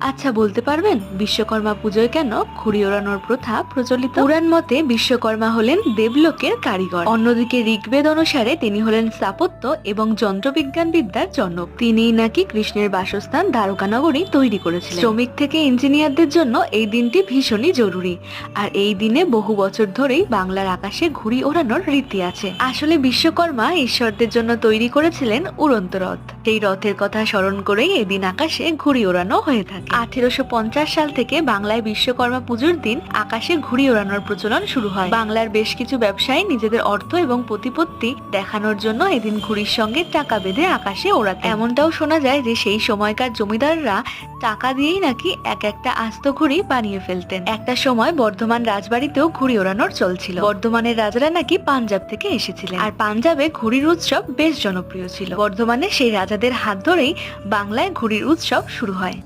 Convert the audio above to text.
আচ্ছা, বলতে পারবেন বিশ্বকর্মা পুজোয় কেন ঘুড়ি ওড়ানোর প্রথা প্রচলিত? পুরাণ মতে বিশ্বকর্মা হলেন দেবলোকের কারিগর। অন্যদিকে ঋগ্বেদ অনুসারে তিনি হলেন স্থাপত্য এবং যন্ত্রবিজ্ঞান বিদ্যার জনক। তিনিই নাকি কৃষ্ণের বাসস্থান দ্বারকানগরী তৈরি করেছিলেন। শ্রমিক থেকে ইঞ্জিনিয়ারদের জন্য এই দিনটি ভীষণই জরুরি। আর এই দিনে বহু বছর ধরেই বাংলার আকাশে ঘুড়ি ওড়ানোর রীতি আছে। আসলে বিশ্বকর্মা ঈশ্বরদের জন্য তৈরি করেছিলেন উড়ন্ত রথ। সেই রথের কথা স্মরণ করেই এদিন আকাশে ঘুড়ি ওড়ানো হয়ে থাকে। 1850 সাল থেকে বাংলায় বিশ্বকর্মা পুজোর দিন আকাশে ঘুড়ি ওড়ানোর প্রচলন শুরু হয়। বাংলার বেশ কিছু ব্যবসায়ী নিজেদের অর্থ এবং প্রতিপত্তি দেখানোর জন্য এদিন ঘুড়ির সঙ্গে টাকা বেঁধে আকাশে ওড়াতেন। এমনটাও শোনা যায় যে সেই সময়কার জমিদাররা টাকা দিয়েই নাকি এক একটা আস্ত ঘুড়ি বানিয়ে ফেলতেন। একটা সময় বর্ধমান রাজবাড়িতেও ঘুড়ি ওড়ানোর চলছিল। বর্ধমানের রাজারা নাকি পাঞ্জাব থেকে এসেছিলেন, আর পাঞ্জাবে ঘুড়ির উৎসব বেশ জনপ্রিয় ছিল। বর্ধমানে সেই রাজাদের হাত ধরেই বাংলায় ঘুড়ির উৎসব শুরু হয়।